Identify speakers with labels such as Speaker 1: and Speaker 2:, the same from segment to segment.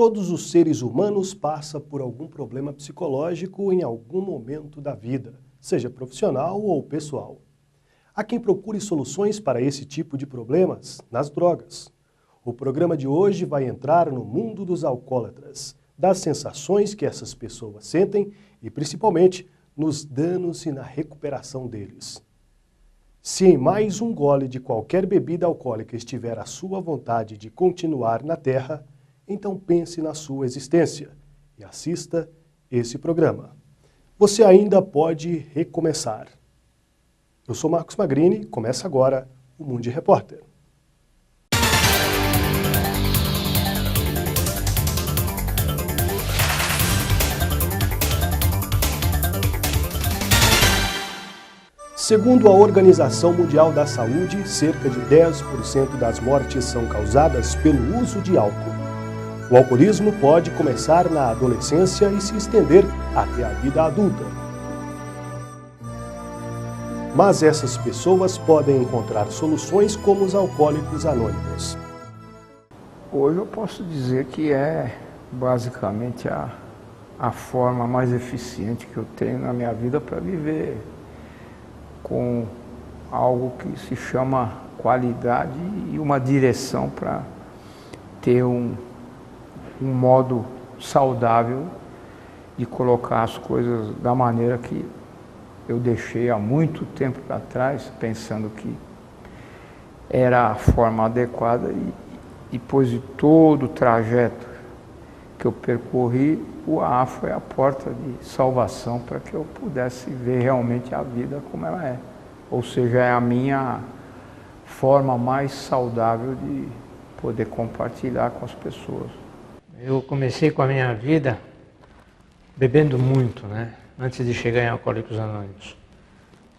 Speaker 1: Todos os seres humanos passam por algum problema psicológico em algum momento da vida, seja profissional ou pessoal. Há quem procure soluções para esse tipo de problemas nas drogas. O programa de hoje vai entrar no mundo dos alcoólatras, das sensações que essas pessoas sentem e, principalmente, nos danos e na recuperação deles. Se em mais um gole de qualquer bebida alcoólica estiver a sua vontade de continuar na Terra, então pense na sua existência e assista esse programa. Você ainda pode recomeçar. Eu sou Marcos Magrini, começa agora o Mundo Repórter. Segundo a Organização Mundial da Saúde, cerca de 10% das mortes são causadas pelo uso de álcool. O alcoolismo pode começar na adolescência e se estender até a vida adulta. Mas essas pessoas podem encontrar soluções como os alcoólicos anônimos.
Speaker 2: Hoje eu posso dizer que é basicamente a forma mais eficiente que eu tenho na minha vida para viver com algo que se chama qualidade e uma direção para ter um modo saudável de colocar as coisas da maneira que eu deixei há muito tempo atrás, pensando que era a forma adequada, e depois de todo o trajeto que eu percorri, o AA foi a porta de salvação para que eu pudesse ver realmente a vida como ela é. Ou seja, é a minha forma mais saudável de poder compartilhar com as pessoas.
Speaker 3: Eu comecei com a minha vida bebendo muito, né? Antes de chegar em Alcoólicos Anônimos.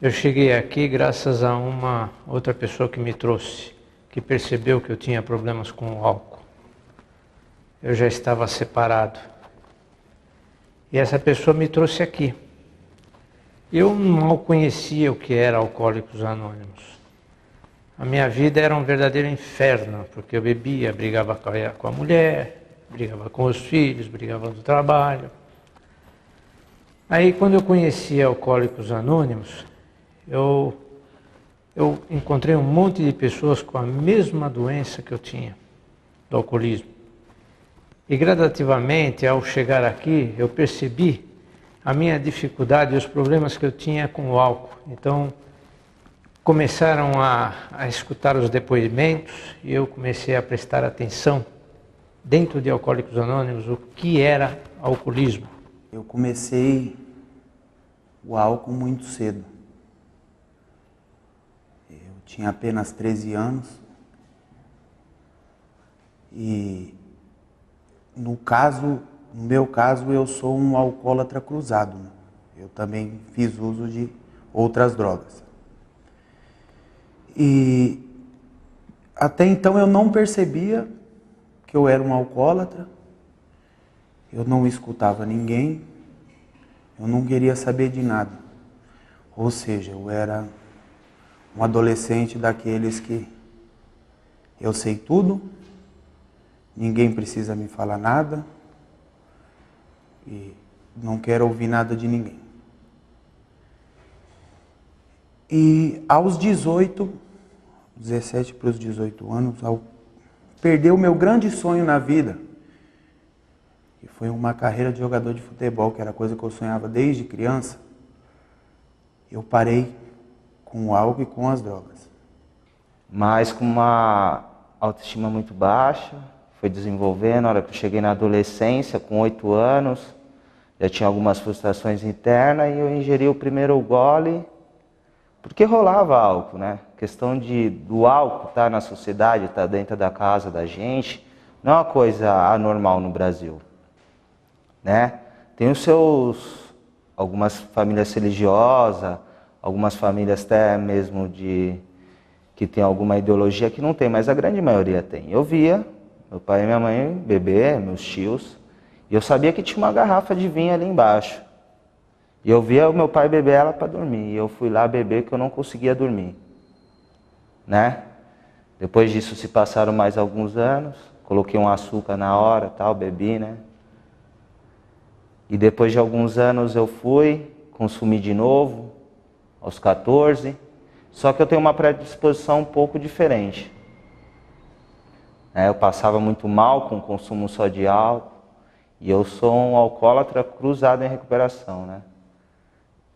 Speaker 3: Eu cheguei aqui graças a uma outra pessoa que me trouxe, que percebeu que eu tinha problemas com o álcool. Eu já estava separado. E essa pessoa me trouxe aqui. Eu mal conhecia o que era Alcoólicos Anônimos. A minha vida era um verdadeiro inferno, porque eu bebia, brigava com a mulher, brigava com os filhos, brigava no trabalho. Aí, quando eu conheci Alcoólicos Anônimos, eu encontrei um monte de pessoas com a mesma doença que eu tinha, do alcoolismo. E gradativamente, ao chegar aqui, eu percebi a minha dificuldade e os problemas que eu tinha com o álcool. Então, começaram a escutar os depoimentos e eu comecei a prestar atenção dentro de Alcoólicos Anônimos o que era alcoolismo.
Speaker 4: Eu comecei o álcool muito cedo. Eu tinha apenas 13 anos e no meu caso eu sou um alcoólatra cruzado, né? Eu também fiz uso de outras drogas. E até então eu não percebia que eu era um alcoólatra, eu não escutava ninguém, eu não queria saber de nada. Ou seja, eu era um adolescente daqueles que eu sei tudo, ninguém precisa me falar nada e não quero ouvir nada de ninguém. E aos 17 para os 18 anos, ao perder o meu grande sonho na vida, que foi uma carreira de jogador de futebol, que era coisa que eu sonhava desde criança, eu parei com o álcool e com as drogas.
Speaker 5: Mas com uma autoestima muito baixa, foi desenvolvendo. Na hora que eu cheguei na adolescência, com 8 anos, já tinha algumas frustrações internas e eu ingeri o primeiro gole, porque rolava álcool, né? A questão do álcool estar na sociedade, estar dentro da casa da gente, não é uma coisa anormal no Brasil, né? Tem algumas famílias religiosas, algumas famílias até mesmo que tem alguma ideologia que não tem, mas a grande maioria tem. Eu via meu pai e minha mãe beber, meus tios, e eu sabia que tinha uma garrafa de vinho ali embaixo. E eu via o meu pai beber ela para dormir, e eu fui lá beber que eu não conseguia dormir, né? Depois disso se passaram mais alguns anos, coloquei um açúcar na hora, tal, bebi, né? E depois de alguns anos eu fui, consumi de novo, aos 14, só que eu tenho uma predisposição um pouco diferente. Eu passava muito mal com o consumo só de álcool, e eu sou um alcoólatra cruzado em recuperação, né?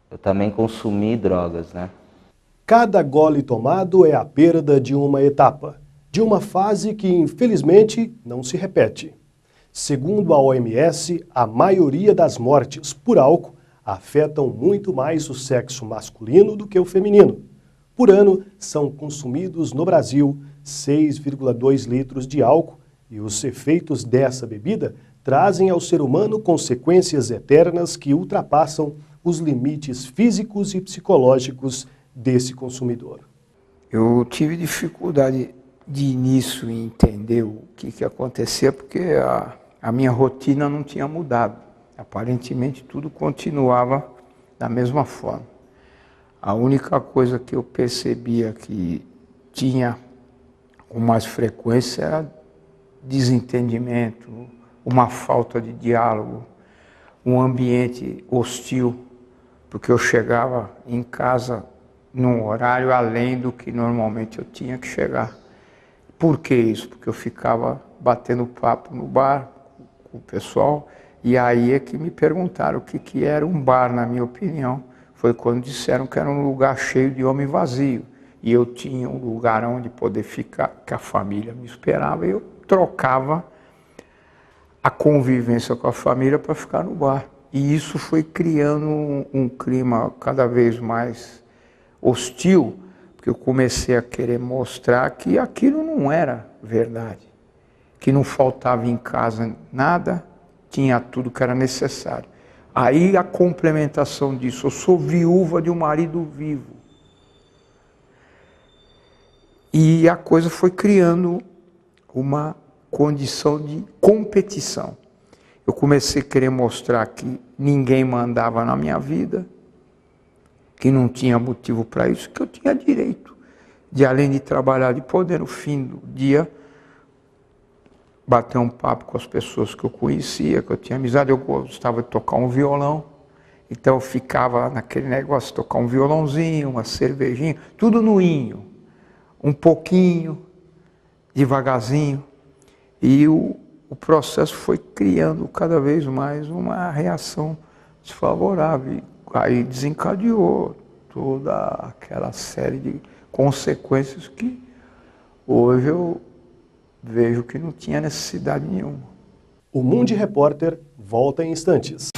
Speaker 5: Eu também consumi drogas, né?
Speaker 1: Cada gole tomado é a perda de uma etapa, de uma fase que, infelizmente, não se repete. Segundo a OMS, a maioria das mortes por álcool afetam muito mais o sexo masculino do que o feminino. Por ano, são consumidos no Brasil 6,2 litros de álcool e os efeitos dessa bebida trazem ao ser humano consequências eternas que ultrapassam os limites físicos e psicológicos desse consumidor.
Speaker 2: Eu tive dificuldade de início em entender o que acontecia, porque a minha rotina não tinha mudado. Aparentemente tudo continuava da mesma forma. A única coisa que eu percebia que tinha com mais frequência era desentendimento, uma falta de diálogo, um ambiente hostil, porque eu chegava em casa num horário além do que normalmente eu tinha que chegar. Por que isso? Porque eu ficava batendo papo no bar com o pessoal, e aí é que me perguntaram o que era um bar, na minha opinião. Foi quando disseram que era um lugar cheio de homem vazio, e eu tinha um lugar onde poder ficar, que a família me esperava, e eu trocava a convivência com a família para ficar no bar. E isso foi criando um clima cada vez mais hostil, porque eu comecei a querer mostrar que aquilo não era verdade, que não faltava em casa nada, tinha tudo que era necessário. Aí a complementação disso, eu sou viúva de um marido vivo. E a coisa foi criando uma condição de competição. Eu comecei a querer mostrar que ninguém mandava na minha vida, que não tinha motivo para isso, que eu tinha direito de, além de trabalhar, de poder, no fim do dia, bater um papo com as pessoas que eu conhecia, que eu tinha amizade. Eu gostava de tocar um violão, então eu ficava naquele negócio de tocar um violãozinho, uma cervejinha, tudo no inho, um pouquinho, devagarzinho, e o processo foi criando cada vez mais uma reação desfavorável. Aí desencadeou toda aquela série de consequências que hoje eu vejo que não tinha necessidade nenhuma.
Speaker 1: O Mundo Repórter volta em instantes.